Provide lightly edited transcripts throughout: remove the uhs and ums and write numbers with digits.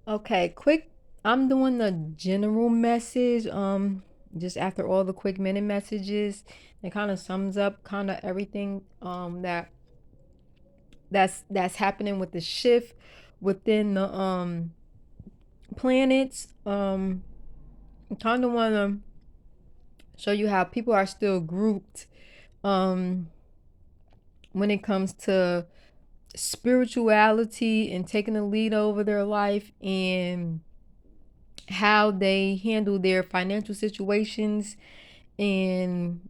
Okay, quick. I'm doing the general message. Just after all the quick minute messages, it kind of sums up kind of everything that's happening with the shift within the planets. Kind of want to show you how people are still grouped um when it comes to spirituality and taking the lead over their life and how they handle their financial situations and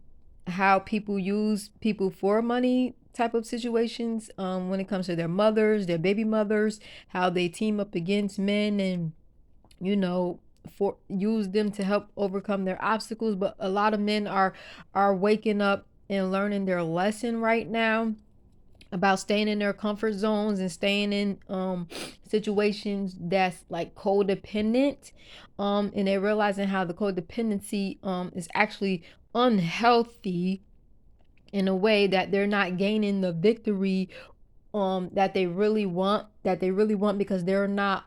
how people use people for money type of situations when it comes to their mothers, their baby mothers, how they team up against men and you know for use them to help overcome their obstacles. But a lot of men are waking up and learning their lesson right now about staying in their comfort zones and staying in situations that's like codependent, and they're realizing how the codependency is actually unhealthy in a way that they're not gaining the victory that they really want because they're not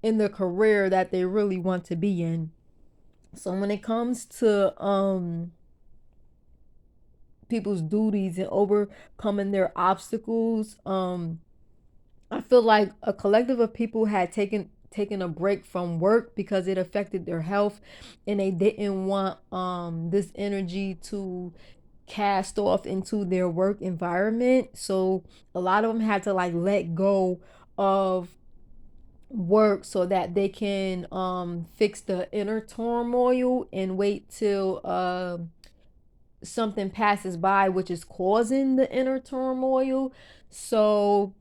in the career that they really want to be in. So when it comes to people's duties and overcoming their obstacles, I feel like a collective of people had taken a break from work because it affected their health, and they didn't want this energy to cast off into their work environment. So a lot of them had to like let go of work so that they can fix the inner turmoil and wait till something passes by which is causing the inner turmoil. So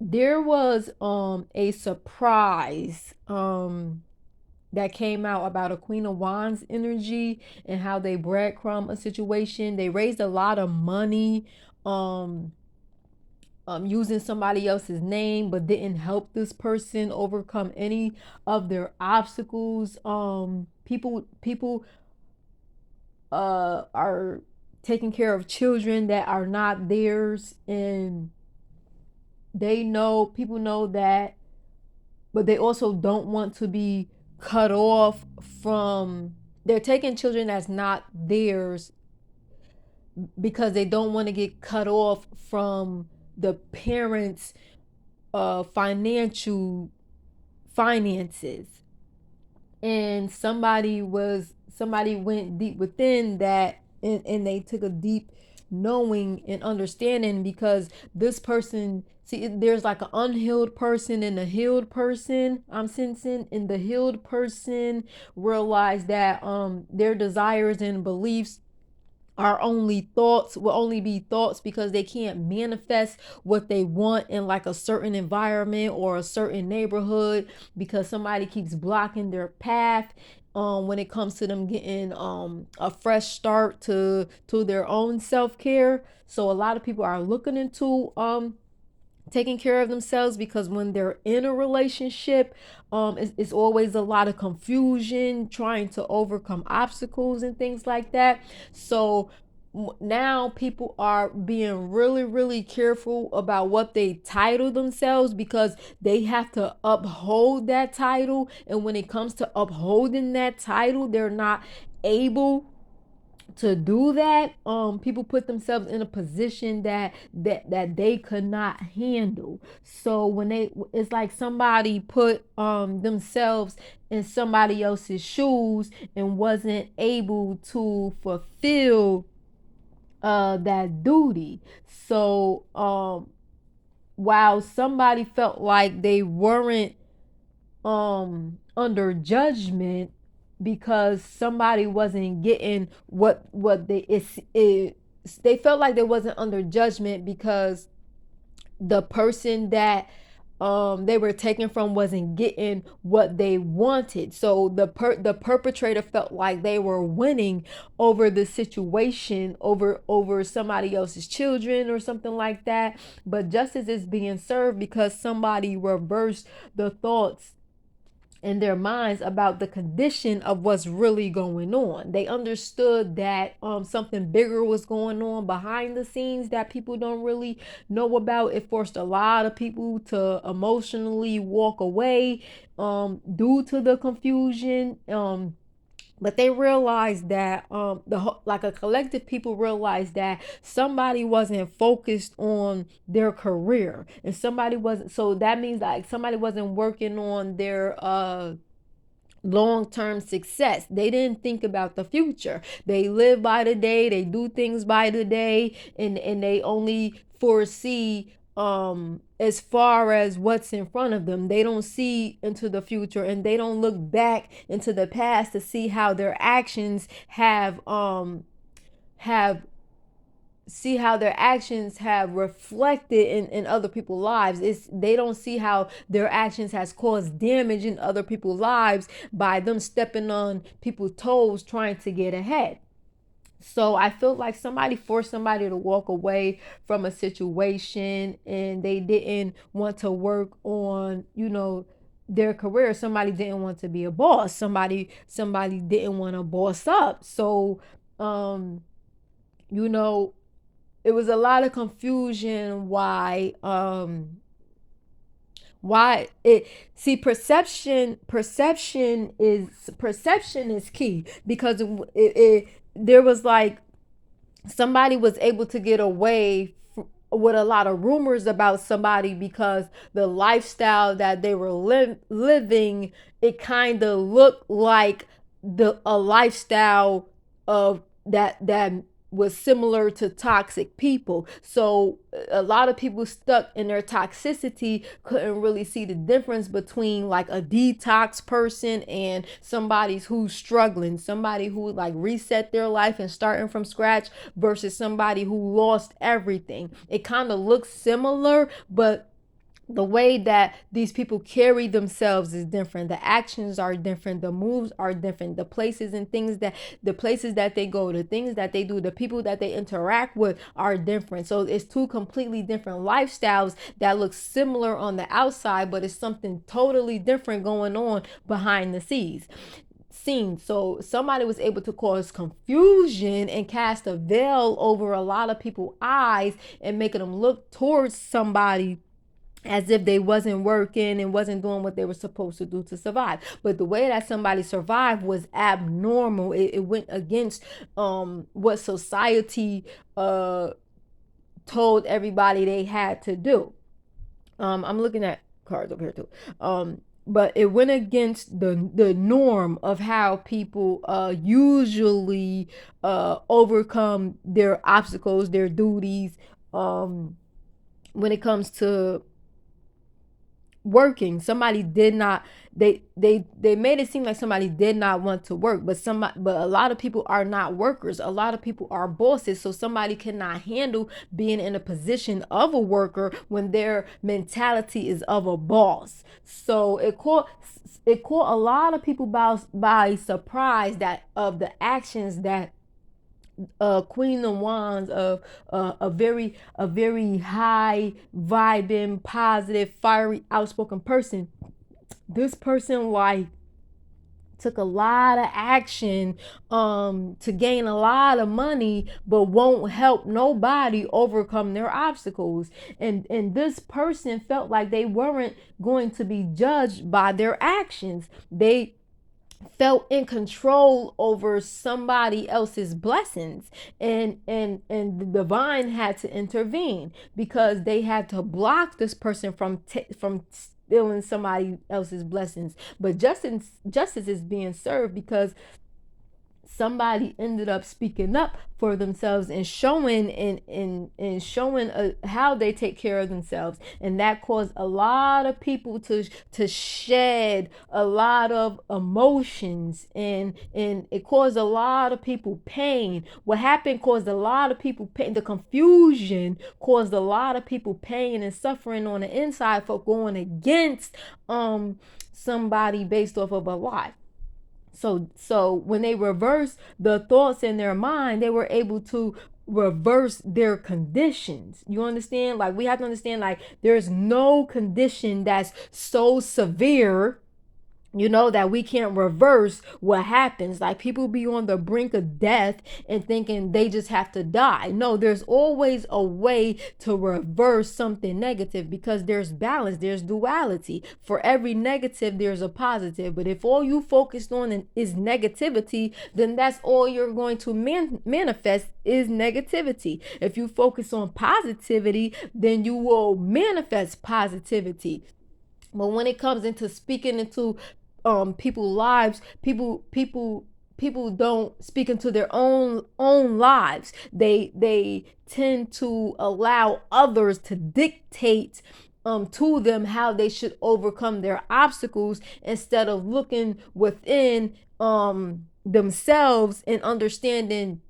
there was a surprise that came out about a Queen of Wands energy and how they breadcrumb a situation. They raised a lot of money um using somebody else's name but didn't help this person overcome any of their obstacles. People are taking care of children that are not theirs, and people know that, but they also don't want to be cut off from, they're taking children that's not theirs because they don't want to get cut off from the parents financial finances. And somebody went deep within that, and they took a deep knowing and understanding because this person, see, there's like an unhealed person and a healed person I'm sensing, and the healed person realized that their desires and beliefs are only thoughts, will only be thoughts because they can't manifest what they want in like a certain environment or a certain neighborhood because somebody keeps blocking their path when it comes to them getting a fresh start to their own self-care. So a lot of people are looking into taking care of themselves because when they're in a relationship, it's always a lot of confusion trying to overcome obstacles and things like that. So now people are being really really careful about what they title themselves because they have to uphold that title, and when it comes to upholding that title they're not able to do that. People put themselves in a position that they could not handle. So when they, it's like somebody put themselves in somebody else's shoes and wasn't able to fulfill that duty. So while somebody felt like they weren't under judgment because somebody wasn't getting what they felt like they wasn't under judgment because the person that they were taken from wasn't getting what they wanted. So the perpetrator felt like they were winning over the situation, over somebody else's children or something like that. But justice is being served because somebody reversed the thoughts in their minds about the condition of what's really going on. They understood that something bigger was going on behind the scenes that people don't really know about. It forced a lot of people to emotionally walk away due to the confusion. But they realized that like a collective people realized that somebody wasn't focused on their career, and somebody wasn't, so that means like somebody wasn't working on their long-term success. They didn't think about the future. They live by the day, they do things by the day, and they only foresee as far as what's in front of them. They don't see into the future, and they don't look back into the past to see how their actions have see how their actions have reflected in other people's lives. They don't see how their actions has caused damage in other people's lives by them stepping on people's toes trying to get ahead. So I feel like somebody forced somebody to walk away from a situation, and they didn't want to work on, their career. Somebody didn't want to be a boss. Somebody didn't want to boss up. So you know it was a lot of confusion why it see perception is key, because there was like somebody was able to get away with a lot of rumors about somebody because the lifestyle that they were living, it kind of looked like a lifestyle of that was similar to toxic people. So a lot of people stuck in their toxicity couldn't really see the difference between like a detox person and somebody who's struggling, somebody who like reset their life and starting from scratch versus somebody who lost everything. It kind of looks similar, but the way that these people carry themselves is different. The actions are different, the moves are different, the places and things that the places that they go, the things that they do, the people that they interact with are different. So it's two completely different lifestyles that look similar on the outside, but it's something totally different going on behind the scenes. So somebody was able to cause confusion and cast a veil over a lot of people's eyes and making them look towards somebody as if they wasn't working and wasn't doing what they were supposed to do to survive. But the way that somebody survived was abnormal. It went against what society told everybody they had to do. I'm looking at cards over here too. But it went against the norm of how people usually overcome their obstacles, their duties, when it comes to working. Somebody did not, they made it seem like somebody did not want to work, but a lot of people are not workers. A lot of people are bosses. So somebody cannot handle being in a position of a worker when their mentality is of a boss. So it caught a lot of people by surprise that of the actions that Queen of Wands, of a very high vibing, positive, fiery, outspoken person. This person like took a lot of action to gain a lot of money, but won't help nobody overcome their obstacles. And this person felt like they weren't going to be judged by their actions. They felt in control over somebody else's blessings, and the divine had to intervene because they had to block this person from stealing somebody else's blessings. But justice is being served because somebody ended up speaking up for themselves and showing and showing how they take care of themselves, and that caused a lot of people to shed a lot of emotions, and it caused a lot of people pain. What happened caused a lot of people pain. The confusion caused a lot of people pain and suffering on the inside for going against somebody based off of a lie. So when they reverse the thoughts in their mind, they were able to reverse their conditions. You understand? Like, we have to understand, like, there's no condition that's so severe that we can't reverse what happens. Like, people be on the brink of death and thinking they just have to die. No, there's always a way to reverse something negative, because there's balance, there's duality. For every negative there's a positive, but if all you focused on is negativity, then that's all you're going to manifest is negativity. If you focus on positivity, then you will manifest positivity. But when it comes into speaking into people's lives, people don't speak into their own lives. They tend to allow others to dictate to them how they should overcome their obstacles, instead of looking within themselves and understanding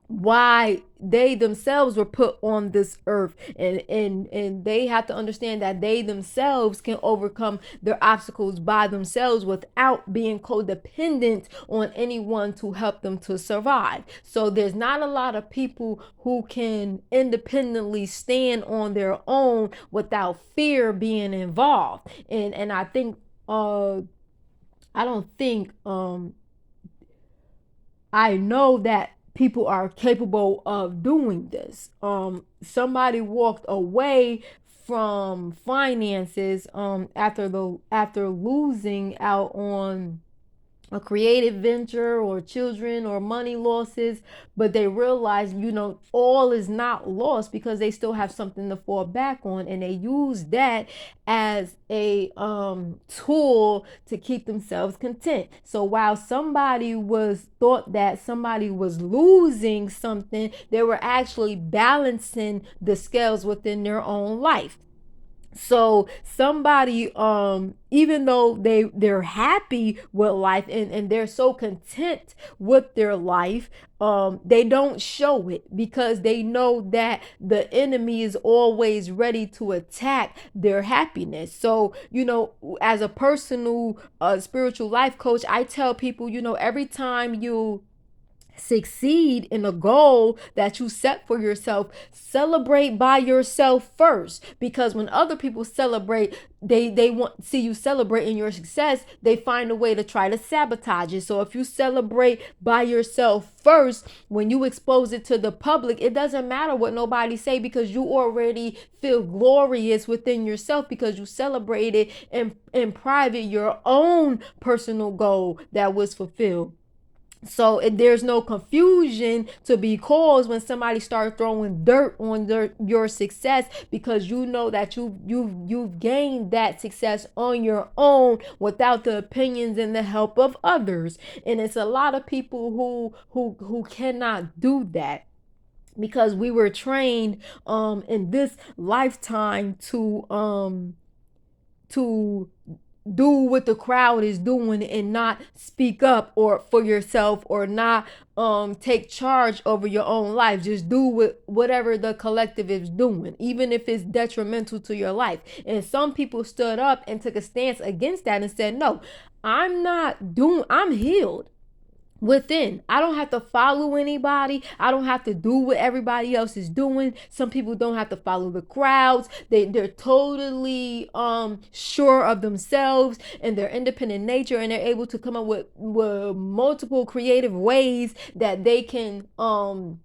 why they themselves were put on this earth, and they have to understand that they themselves can overcome their obstacles by themselves without being codependent on anyone to help them to survive. So there's not a lot of people who can independently stand on their own without fear being involved. And I think I don't think I know that people are capable of doing this. Somebody walked away from finances after losing out on a creative venture or children or money losses, but they realize, all is not lost, because they still have something to fall back on, and they use that as a tool to keep themselves content. So while somebody was thought that somebody was losing something, they were actually balancing the scales within their own life. So somebody, even though they're happy with life, and they're so content with their life, they don't show it, because they know that the enemy is always ready to attack their happiness. So, as a personal spiritual life coach, I tell people, every time you succeed in a goal that you set for yourself, celebrate by yourself first, because when other people celebrate, they want to see you celebrating your success, they find a way to try to sabotage it. So if you celebrate by yourself first, when you expose it to the public, it doesn't matter what nobody say, because you already feel glorious within yourself, because you celebrated in private your own personal goal that was fulfilled. So there's no confusion to be caused when somebody starts throwing dirt on your success, because you know that you've gained that success on your own without the opinions and the help of others. And it's a lot of people who cannot do that, because we were trained in this lifetime to do what the crowd is doing, and not speak up or for yourself, or not take charge over your own life. Just do whatever the collective is doing, even if it's detrimental to your life. And some people stood up and took a stance against that and said, no, I'm healed within. I don't have to follow anybody. I don't have to do what everybody else is doing. Some people don't have to follow the crowds. They're totally sure of themselves and their independent nature, and they're able to come up with multiple creative ways that they can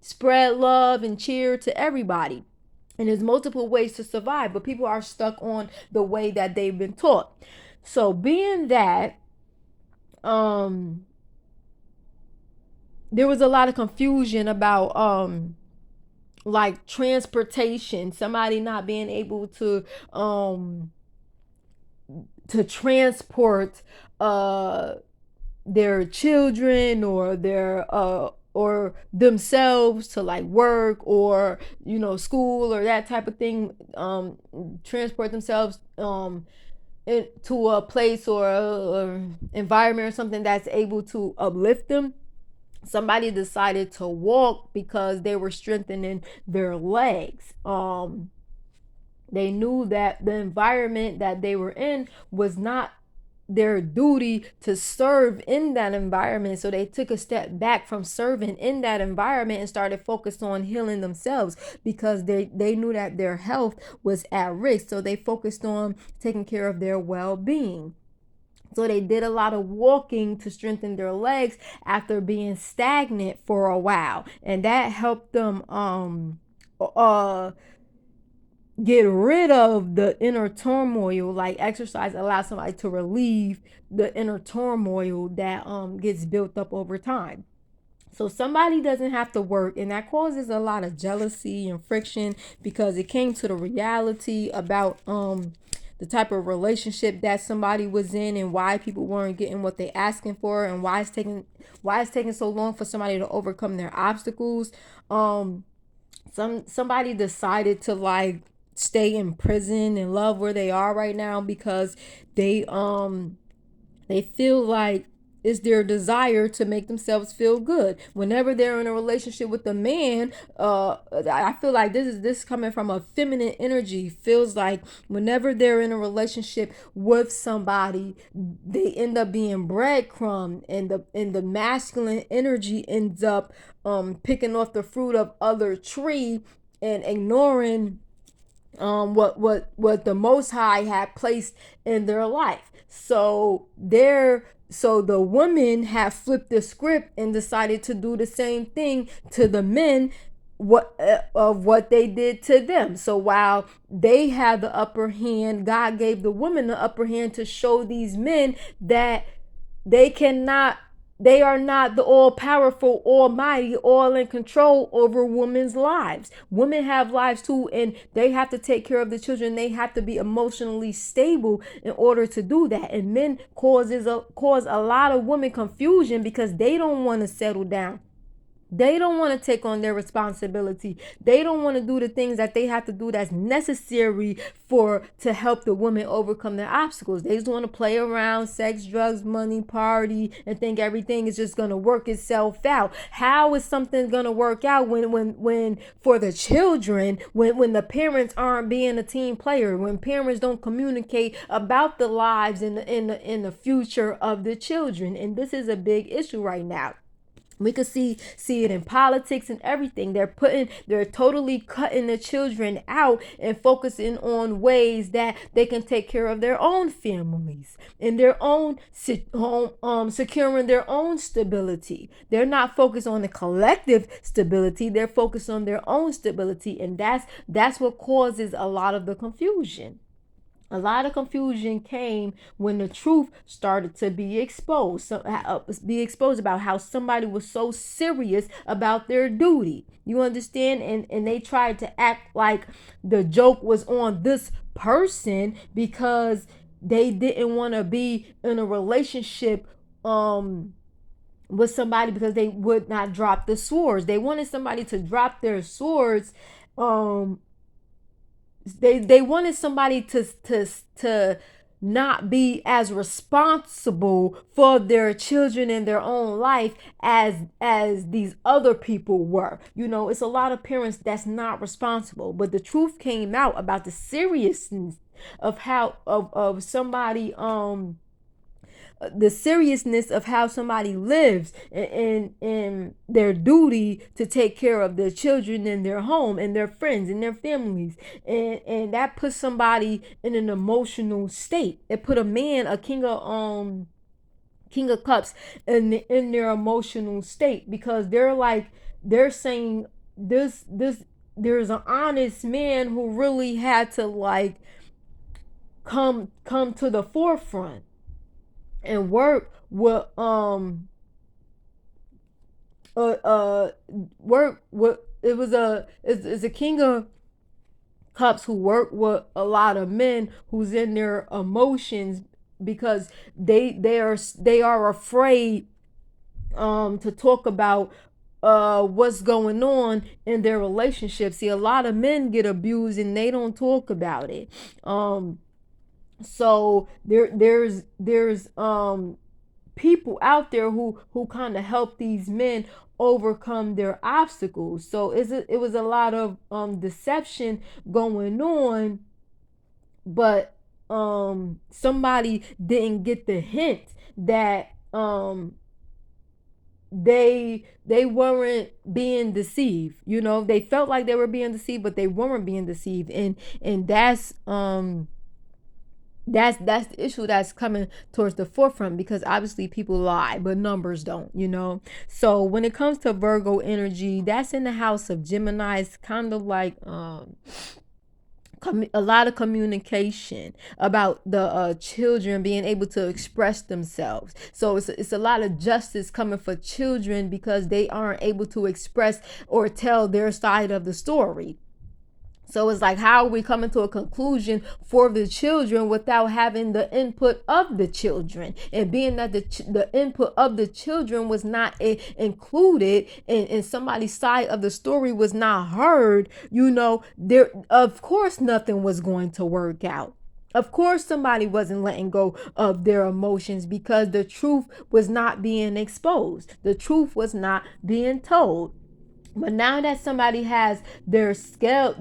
spread love and cheer to everybody. And there's multiple ways to survive, but people are stuck on the way that they've been taught. So being that there was a lot of confusion about like transportation, somebody not being able to transport their children or their or themselves to like work, or school, or that type of thing, transport themselves to a place or environment or something that's able to uplift them. Somebody decided to walk because they were strengthening their legs. They knew that the environment that they were in was not their duty to serve in that environment. So they took a step back from serving in that environment and started focused on healing themselves, because they knew that their health was at risk. So they focused on taking care of their well-being. So they did a lot of walking to strengthen their legs after being stagnant for a while. And that helped them uh get rid of the inner turmoil. Like exercise allows somebody to relieve the inner turmoil that gets built up over time. So somebody doesn't have to work, and that causes a lot of jealousy and friction because it came to the reality about the type of relationship that somebody was in and why people weren't getting what they asking for, and why it's taking so long for somebody to overcome their obstacles. Somebody decided to like stay in prison and love where they are right now because they feel like it's their desire to make themselves feel good. Whenever they're in a relationship with a man, I feel like this coming from a feminine energy. Feels like whenever they're in a relationship with somebody, they end up being breadcrumb, and the masculine energy ends up picking off the fruit of other tree and ignoring what the Most High had placed in their life. So the women have flipped the script and decided to do the same thing to the men, what they did to them. So while they had the upper hand, God gave the women the upper hand to show these men that they cannot they are not the all powerful, almighty, all in control over women's lives. Women have lives too, and they have to take care of the children. They have to be emotionally stable in order to do that. And men cause a lot of women confusion because they don't want to settle down. They don't want to take on their responsibility. They don't want to do the things that they have to do that's necessary for to help the woman overcome their obstacles. They just want to play around, sex, drugs, money, party, and think everything is just going to work itself out. How is something going to work out when for the children, when the parents aren't being a team player, when parents don't communicate about the lives in the future of the children? And this is a big issue right now. We could see it in politics and everything. They're totally cutting the children out and focusing on ways that they can take care of their own families and their own securing their own stability. They're not focused on the collective stability. They're focused on their own stability, and that's what causes a lot of the confusion. A lot of confusion came when the truth started to be exposed. Be exposed about how somebody was so serious about their duty. You understand? And they tried to act like the joke was on this person because they didn't want to be in a relationship with somebody because they would not drop the swords. They wanted somebody to drop their swords. They wanted somebody to not be as responsible for their children and their own life as these other people were. It's a lot of parents that's not responsible, but the truth came out about the seriousness of how of somebody the seriousness of how somebody lives and their duty to take care of their children and their home and their friends and their families, and that puts somebody in an emotional state. It put a king of cups in their emotional state because they're saying this there's an honest man who really had to like come to the forefront and work with work with it's a king of cups who work with a lot of men who's in their emotions because they are afraid to talk about what's going on in their relationship. See, a lot of men get abused and they don't talk about it. So there's people out there who kind of help these men overcome their obstacles. So it was a lot of deception going on, but somebody didn't get the hint that they weren't being deceived. They felt like they were being deceived, but they weren't being deceived, and That's the issue that's coming towards the forefront, because obviously people lie but numbers don't. So when it comes to Virgo energy, that's in the house of Gemini. It's kind of like a lot of communication about the children being able to express themselves. So it's a lot of justice coming for children because they aren't able to express or tell their side of the story. So it's like, how are we coming to a conclusion for the children without having the input of the children? And being that the input of the children was not included in somebody's side of the story was not heard, there, of course, nothing was going to work out. Of course, somebody wasn't letting go of their emotions because the truth was not being exposed. The truth was not being told. But now that somebody has their scale,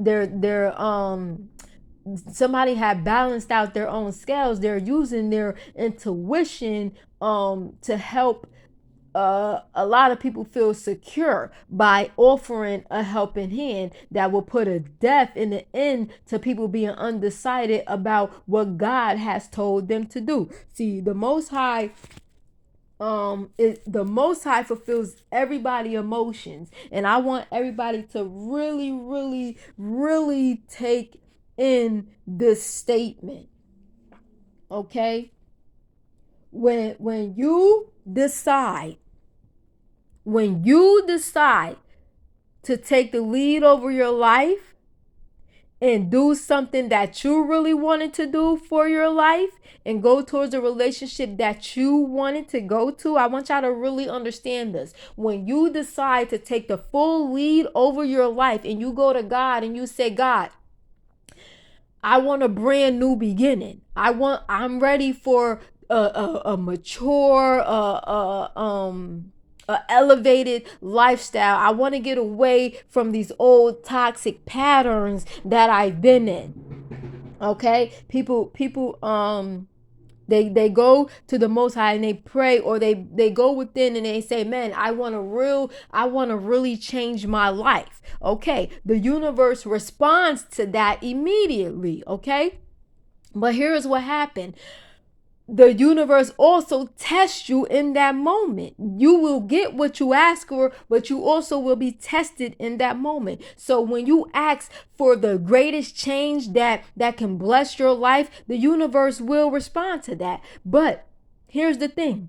somebody had balanced out their own scales, they're using their intuition to help a lot of people feel secure by offering a helping hand that will put a death in the end to people being undecided about what God has told them to do. See, the Most High the Most High fulfills everybody emotions, and I want everybody to really, really, really take in this statement. Okay, when you decide to take the lead over your life and do something that you really wanted to do for your life and go towards a relationship that you wanted to go to, I want y'all to really understand this. When you decide to take the full lead over your life and you go to God and you say, God, I want a brand new beginning. I'm ready for a mature, elevated lifestyle. I want to get away from these old toxic patterns that I've been in. Okay, people they go to the Most High and they pray, or they go within and they say, man, I want to really change my life. Okay, the universe responds to that immediately. Okay, but here's what happened. The universe also tests you in that moment. You will get what you ask for, but you also will be tested in that moment. So when you ask for the greatest change that can bless your life, the universe will respond to that. But here's the thing.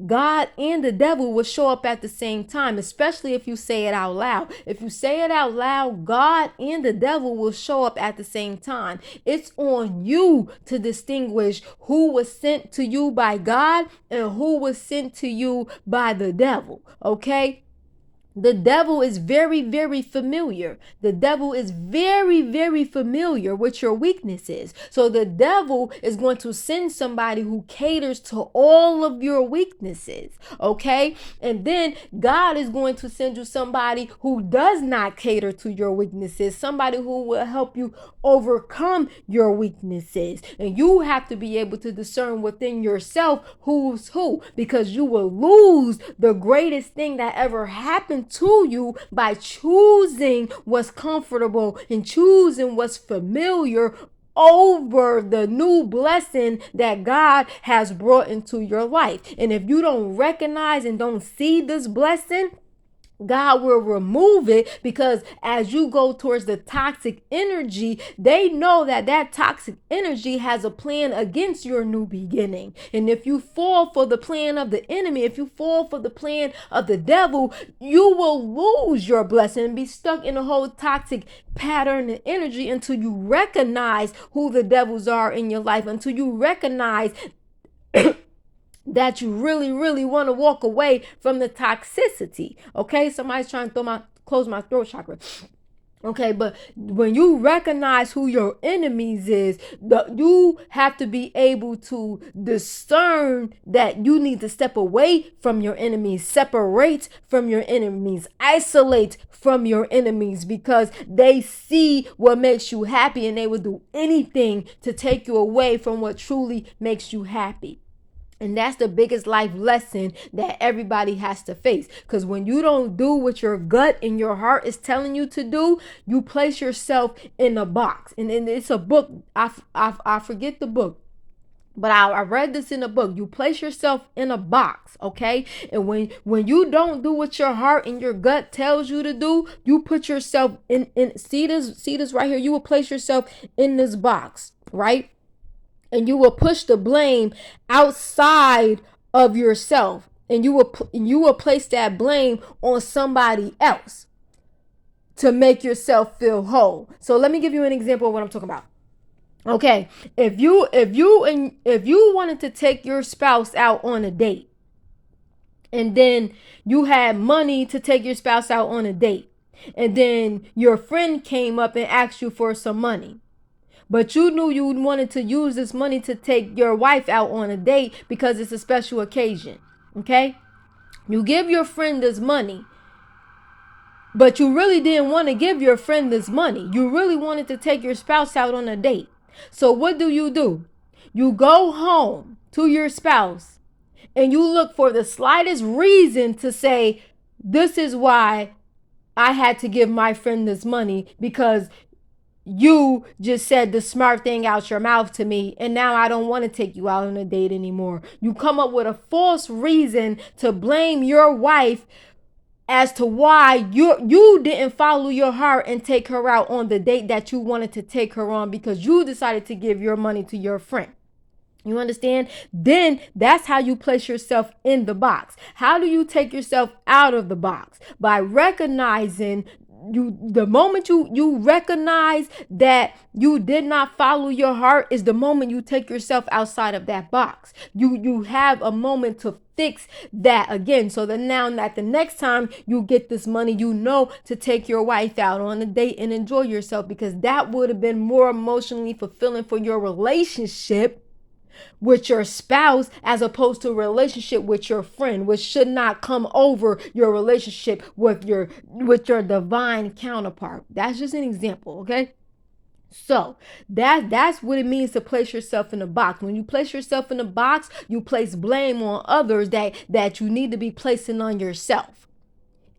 God and the devil will show up at the same time, especially if you say it out loud. If you say it out loud, God and the devil will show up at the same time. It's on you to distinguish who was sent to you by God and who was sent to you by the devil. Okay? The devil is very, very familiar. The devil is very, very familiar with your weaknesses. So the devil is going to send somebody who caters to all of your weaknesses. Okay. And then God is going to send you somebody who does not cater to your weaknesses, somebody who will help you overcome your weaknesses. And you have to be able to discern within yourself who's who, because you will lose the greatest thing that ever happened to you by choosing what's comfortable and choosing what's familiar over the new blessing that God has brought into your life. And if you don't recognize and don't see this blessing, God will remove it, because as you go towards the toxic energy, they know that toxic energy has a plan against your new beginning. And if you fall for the plan of the enemy, if you fall for the plan of the devil, you will lose your blessing and be stuck in a whole toxic pattern and energy until you recognize who the devils are in your life, until you recognize that you really, really want to walk away from the toxicity. Okay, somebody's trying to close my throat chakra. Okay, but when you recognize who your enemies is, you have to be able to discern that you need to step away from your enemies, separate from your enemies, isolate from your enemies, because they see what makes you happy and they will do anything to take you away from what truly makes you happy. And that's the biggest life lesson that everybody has to face. Because when you don't do what your gut and your heart is telling you to do, you place yourself in a box. And it's a book. I forget the book. But I read this in a book. You place yourself in a box, okay? And when you don't do what your heart and your gut tells you to do, you put yourself in see this right here. You will place yourself in this box, right? And you will push the blame outside of yourself, and you will place that blame on somebody else to make yourself feel whole. So let me give you an example of what I'm talking about. Okay, if you wanted to take your spouse out on a date, and then you had money to take your spouse out on a date, and then your friend came up and asked you for some money, but you knew you wanted to use this money to take your wife out on a date because it's a special occasion. Okay, you give your friend this money, but you really didn't want to give your friend this money. You really wanted to take your spouse out on a date. So what do? You go home to your spouse and you look for the slightest reason to say, this is why I had to give my friend this money, because you just said the smart thing out your mouth to me, and now I don't want to take you out on a date anymore. You come up with a false reason to blame your wife as to why you didn't follow your heart and take her out on the date that you wanted to take her on, because you decided to give your money to your friend. You understand? Then that's how you place yourself in the box. How do you take yourself out of the box? By recognizing the moment you recognize that you did not follow your heart is the moment you take yourself outside of that box. You have a moment to fix that again, so that now that the next time you get this money, you know to take your wife out on a date and enjoy yourself, because that would have been more emotionally fulfilling for your relationship with your spouse, as opposed to a relationship with your friend, which should not come over your relationship with your divine counterpart. That's just an example, okay? So that's what it means to place yourself in a box. When you place yourself in a box, you place blame on others that you need to be placing on yourself.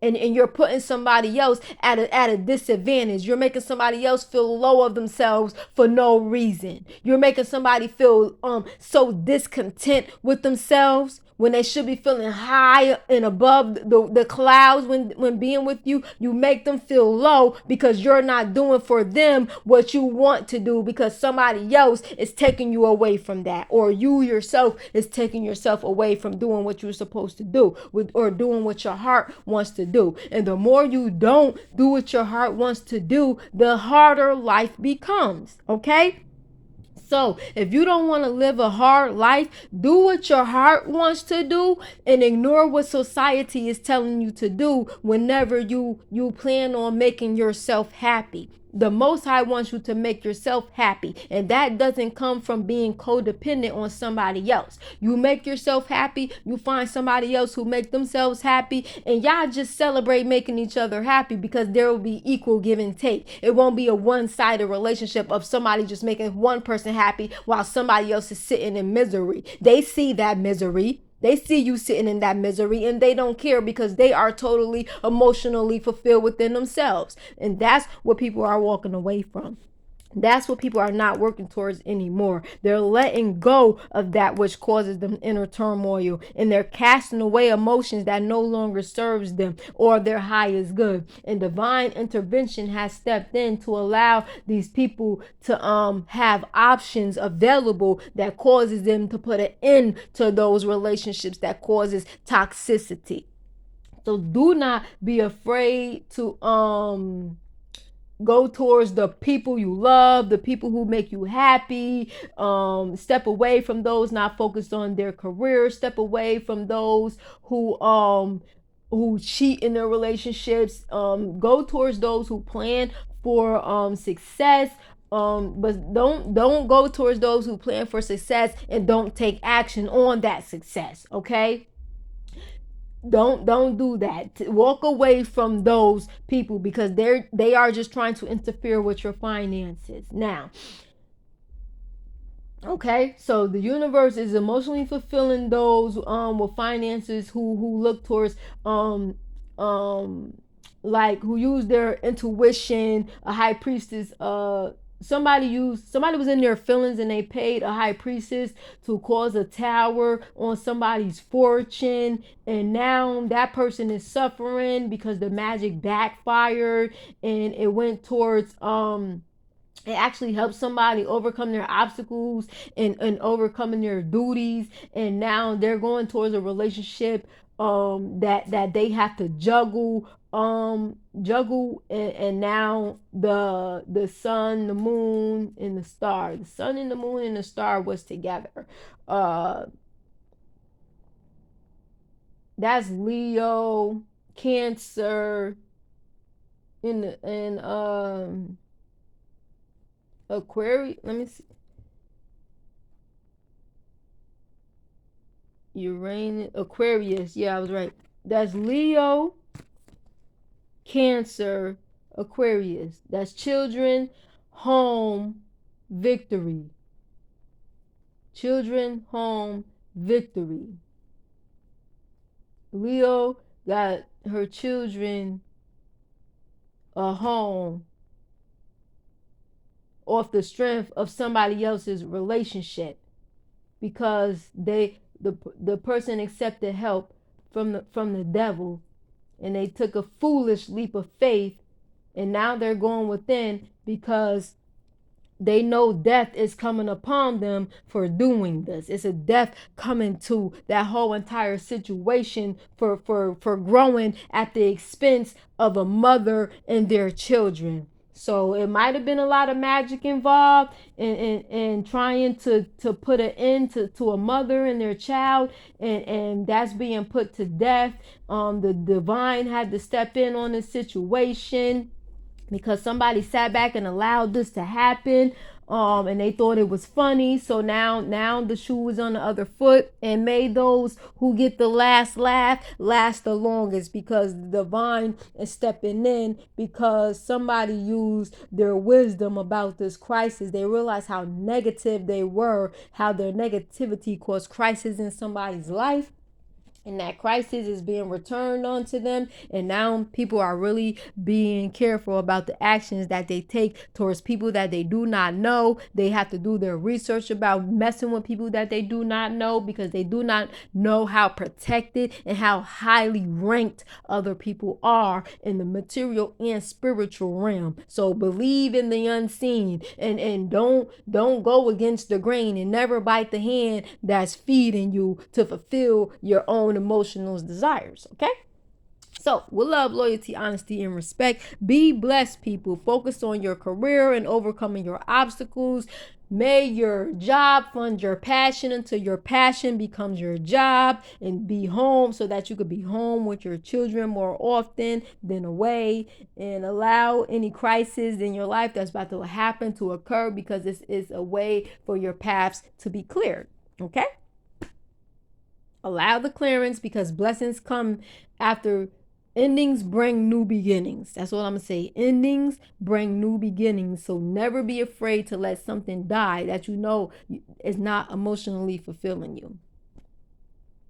And you're putting somebody else at a disadvantage. You're making somebody else feel low of themselves for no reason. You're making somebody feel so discontent with themselves when they should be feeling high and above the clouds when being with you. You make them feel low because you're not doing for them what you want to do, because somebody else is taking you away from that, or you yourself is taking yourself away from doing what you're supposed to do or doing what your heart wants to do. And the more you don't do what your heart wants to do, the harder life becomes, okay? So if you don't want to live a hard life, do what your heart wants to do and ignore what society is telling you to do whenever you plan on making yourself happy. The Most High wants you to make yourself happy, and that doesn't come from being codependent on somebody else. You make yourself happy, you find somebody else who make themselves happy, and y'all just celebrate making each other happy, because there will be equal give and take. It won't be a one-sided relationship of somebody just making one person happy while somebody else is sitting in misery. They see that misery. They see you sitting in that misery and they don't care, because they are totally emotionally fulfilled within themselves. And that's what people are walking away from. That's what people are not working towards anymore. They're letting go of that which causes them inner turmoil, and they're casting away emotions that no longer serves them or their highest good. And divine intervention has stepped in to allow these people to have options available that causes them to put an end to those relationships that causes toxicity. So do not be afraid to go towards the people you love, the people who make you happy. Step away from those not focused on their career. Step away from those who cheat in their relationships. Go towards those who plan for success. But don't go towards those who plan for success and don't take action on that success. Okay? Don't do that. Walk away from those people, because they are just trying to interfere with your finances. Now, Okay, so the universe is emotionally fulfilling those with finances who look towards um um like who use their intuition. A high priestess, somebody was in their feelings and they paid a high priestess to cause a tower on somebody's fortune, and now that person is suffering because the magic backfired and it went towards it actually helps somebody overcome their obstacles and overcoming their duties, and now they're going towards a relationship that they have to juggle, and now the sun, the moon, and the sun and the moon and the star was together. uh that's Leo, Cancer, in Aquarius. Let me see. Uranus, Aquarius. Yeah, I was right. That's Leo, Cancer, Aquarius. That's children, home, victory. Children, home, victory. Leo got her children a home off the strength of somebody else's relationship, because the person accepted help from the devil, and they took a foolish leap of faith, and now they're going within because they know death is coming upon them for doing this. It's a death coming to that whole entire situation for growing at the expense of a mother and their children. So it might have been a lot of magic involved in trying to put an end to a mother and their child, and that's being put to death. The divine had to step in on the situation because somebody sat back and allowed this to happen, and they thought it was funny. So now the shoe is on the other foot, and may those who get the last laugh last the longest, because the divine is stepping in, because somebody used their wisdom about this crisis. They realized how negative they were, how their negativity caused crisis in somebody's life, and that crisis is being returned onto them, and now people are really being careful about the actions that they take towards people that they do not know. They have to do their research about messing with people that they do not know, because they do not know how protected and how highly ranked other people are in the material and spiritual realm. So believe in the unseen, and don't go against the grain, and never bite the hand that's feeding you to fulfill your own emotional desires. Okay? So, with love, loyalty, honesty, and respect, be blessed, people. Focus on your career and overcoming your obstacles. May your job fund your passion until your passion becomes your job, and be home so that you could be home with your children more often than away, and allow any crisis in your life that's about to happen to occur, because this is a way for your paths to be cleared. Okay? Allow the clearance, because blessings come after endings bring new beginnings. That's what I'm gonna say. Endings bring new beginnings. So never be afraid to let something die that you know is not emotionally fulfilling you.